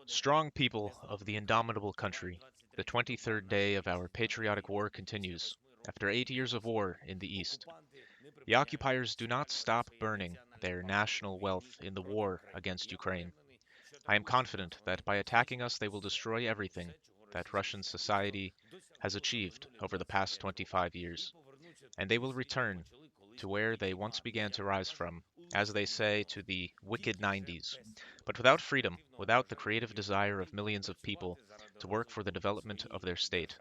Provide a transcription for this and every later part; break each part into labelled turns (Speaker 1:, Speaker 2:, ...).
Speaker 1: Strong people of the indomitable country, the 23rd day of our patriotic war continues, after 8 years of war in the East. The occupiers do not stop burning their national wealth in the war against Ukraine. I am confident that by attacking us they will destroy everything that Russian society has achieved over the past 25 years, and they will return to where they once began to rise from, as they say, to the wicked 90s, but without freedom, without the creative desire of millions of people to work for the development of their state.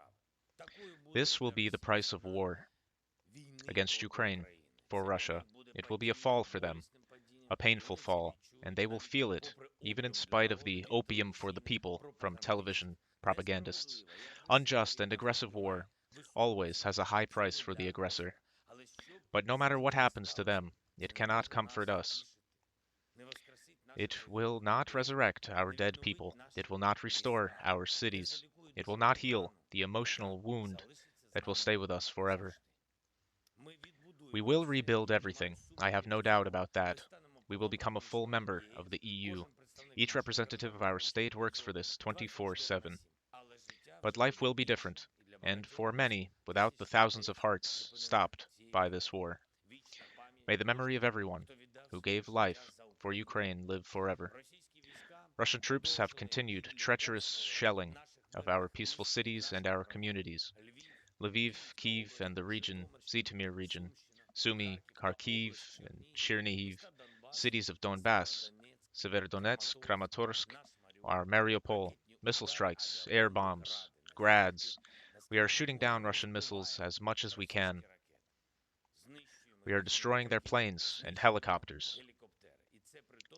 Speaker 1: This will be the price of war against Ukraine for Russia. It will be a fall for them, a painful fall, and they will feel it, even in spite of the opium for the people from television propagandists. Unjust and aggressive war always has a high price for the aggressor. But no matter what happens to them, it cannot comfort us. It will not resurrect our dead people. It will not restore our cities. It will not heal the emotional wound that will stay with us forever. We will rebuild everything. I have no doubt about that. We will become a full member of the EU. Each representative of our state works for this 24/7. But life will be different, and for many, without the thousands of hearts stopped by this war. May the memory of everyone who gave life for Ukraine live forever. Russian troops have continued treacherous shelling of our peaceful cities and our communities. Lviv, Kiev, and the region, Zhytomyr region, Sumy, Kharkiv, and Chernihiv, cities of Donbass, Severodonetsk, Kramatorsk, our Mariupol, missile strikes, air bombs, grads. We are shooting down Russian missiles as much as we can. We are destroying their planes and helicopters.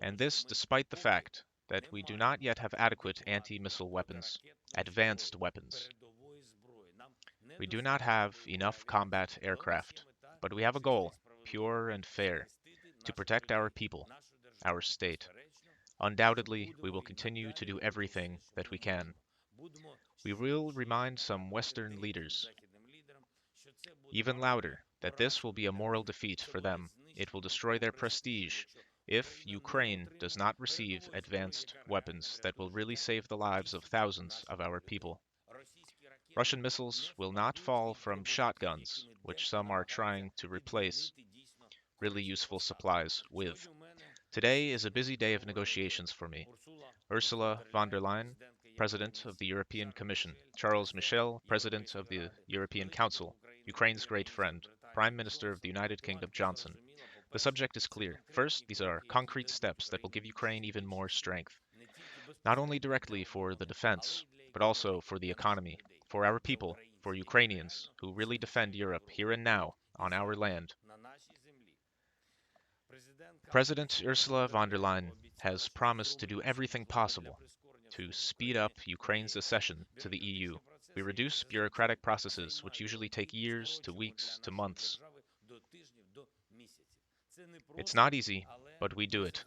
Speaker 1: And this despite the fact that we do not yet have adequate anti-missile weapons, advanced weapons. We do not have enough combat aircraft, but we have a goal, pure and fair, to protect our people, our state. Undoubtedly, we will continue to do everything that we can. We will remind some Western leaders, even louder, that this will be a moral defeat for them. It will destroy their prestige if Ukraine does not receive advanced weapons that will really save the lives of thousands of our people. Russian missiles will not fall from shotguns, which some are trying to replace really useful supplies with. Today is a busy day of negotiations for me. Ursula von der Leyen, President of the European Commission, Charles Michel, President of the European Council, Ukraine's great friend, Prime Minister of the United Kingdom Johnson. The subject is clear. First, these are concrete steps that will give Ukraine even more strength, not only directly for the defense, but also for the economy, for our people, for Ukrainians who really defend Europe here and now on our land. President Ursula von der Leyen has promised to do everything possible to speed up Ukraine's accession to the EU. We reduce bureaucratic processes which usually take years to weeks to months. It's not easy, but we do it.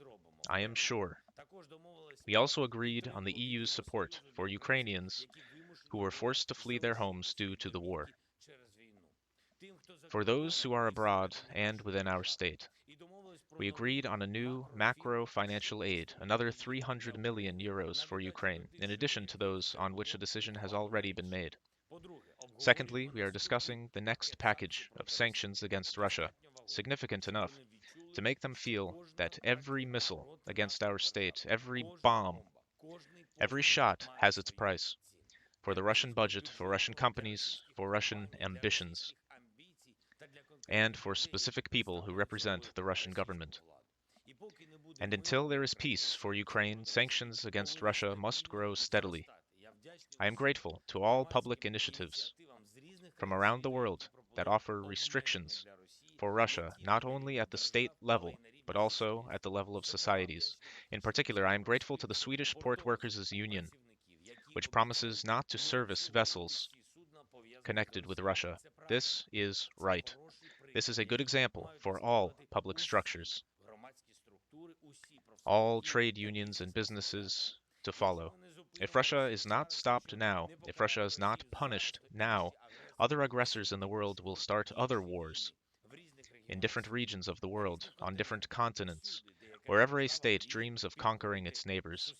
Speaker 1: I am sure. We also agreed on the EU's support for Ukrainians who were forced to flee their homes due to the war. For those who are abroad and within our state, we agreed on a new macro financial aid, another 300 million euros for Ukraine, in addition to those on which a decision has already been made. Secondly, we are discussing the next package of sanctions against Russia, significant enough to make them feel that every missile against our state, every bomb, every shot has its price for the Russian budget, for Russian companies, for Russian ambitions, and for specific people who represent the Russian government. And until there is peace for Ukraine, sanctions against Russia must grow steadily. I am grateful to all public initiatives from around the world that offer restrictions for Russia, not only at the state level, but also at the level of societies. In particular, I am grateful to the Swedish Port Workers' Union, which promises not to service vessels connected with Russia. This is right. This is a good example for all public structures, all trade unions and businesses to follow. If Russia is not stopped now, if Russia is not punished now, other aggressors in the world will start other wars in different regions of the world, on different continents, wherever a state dreams of conquering its neighbors.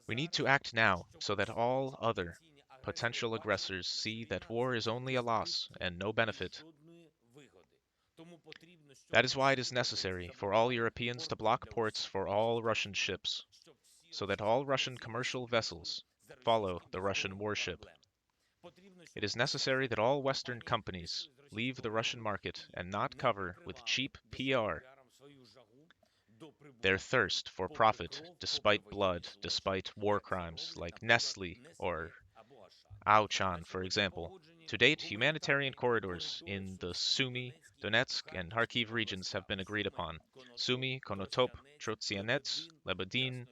Speaker 1: We need to act now so that all other potential aggressors see that war is only a loss and no benefit. That is why it is necessary for all Europeans to block ports for all Russian ships, so that all Russian commercial vessels follow the Russian warship. It is necessary that all Western companies leave the Russian market and not cover with cheap PR their thirst for profit despite blood, despite war crimes like Nestle or Auchan, for example. To date, humanitarian corridors in the Sumy, Donetsk, and Kharkiv regions have been agreed upon. Sumy, Konotop, Trotsianets, Lebedin,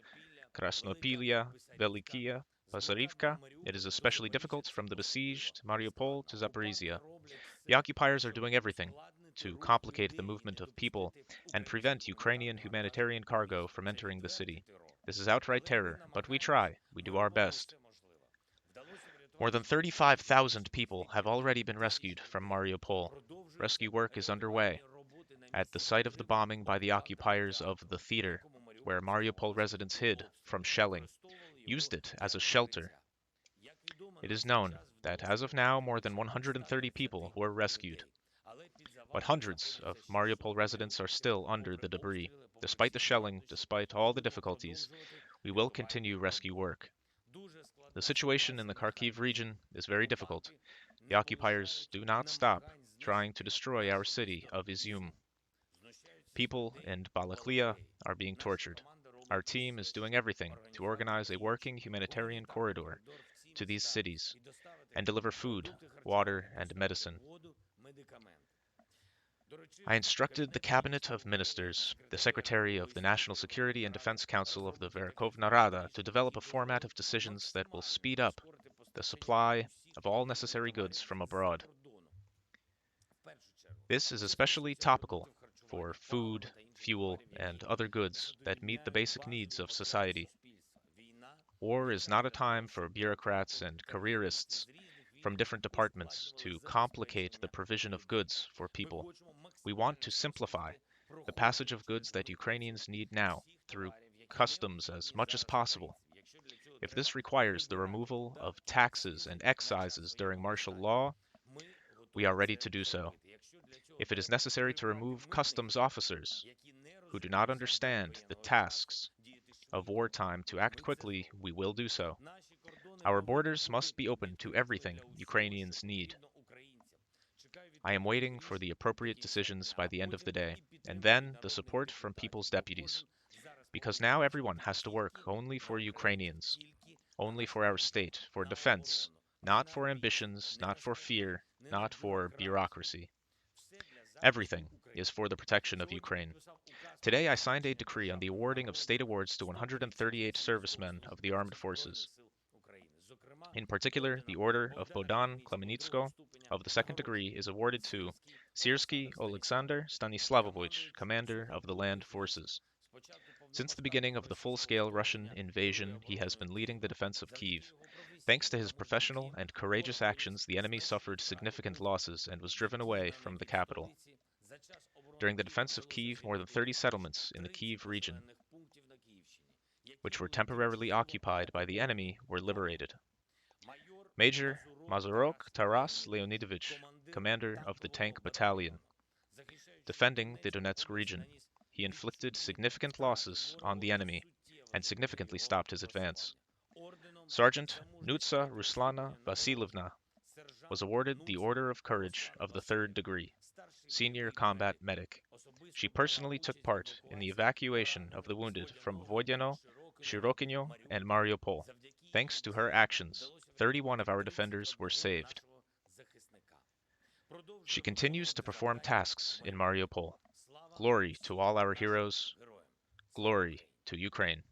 Speaker 1: Krasnopilia, Velikia, Pasarivka. It is especially difficult from the besieged Mariupol to Zaporizhia. The occupiers are doing everything to complicate the movement of people and prevent Ukrainian humanitarian cargo from entering the city. This is outright terror, but we try. We do our best. More than 35,000 people have already been rescued from Mariupol. Rescue work is underway at the site of the bombing by the occupiers of the theater, where Mariupol residents hid from shelling, used it as a shelter. It is known that as of now, more than 130 people were rescued, but hundreds of Mariupol residents are still under the debris. Despite the shelling, despite all the difficulties, we will continue rescue work. The situation in the Kharkiv region is very difficult. The occupiers do not stop trying to destroy our city of Izium. People in Balaklia are being tortured. Our team is doing everything to organize a working humanitarian corridor to these cities and deliver food, water, and medicine. I instructed the Cabinet of Ministers, the Secretary of the National Security and Defense Council of the Verkhovna Rada, to develop a format of decisions that will speed up the supply of all necessary goods from abroad. This is especially topical for food, fuel, and other goods that meet the basic needs of society. War is not a time for bureaucrats and careerists from different departments to complicate the provision of goods for people. We want to simplify the passage of goods that Ukrainians need now through customs as much as possible. If this requires the removal of taxes and excises during martial law, we are ready to do so. If it is necessary to remove customs officers who do not understand the tasks of wartime to act quickly, we will do so. Our borders must be open to everything Ukrainians need. I am waiting for the appropriate decisions by the end of the day, and then the support from people's deputies. Because now everyone has to work only for Ukrainians, only for our state, for defense, not for ambitions, not for fear, not for bureaucracy. Everything is for the protection of Ukraine. Today I signed a decree on the awarding of state awards to 138 servicemen of the armed forces. In particular, the Order of Bohdan Khmelnytsko of the second degree is awarded to Siersky Alexander Stanislavovich, commander of the land forces. Since the beginning of the full-scale Russian invasion, he has been leading the defense of Kiev. Thanks to his professional and courageous actions, the enemy suffered significant losses and was driven away from the capital. During the defense of Kiev, more than 30 settlements in the Kiev region, which were temporarily occupied by the enemy, were liberated. Major Mazurok Taras Leonidovich, commander of the tank battalion, defending the Donetsk region. He inflicted significant losses on the enemy and significantly stopped his advance. Sergeant Nutsa Ruslana Vasilyevna was awarded the Order of Courage of the third degree, senior combat medic. She personally took part in the evacuation of the wounded from Vodyano, Shirokinyo, and Mariupol. Thanks to her actions, 31 of our defenders were saved. She continues to perform tasks in Mariupol. Glory to all our heroes. Glory to Ukraine.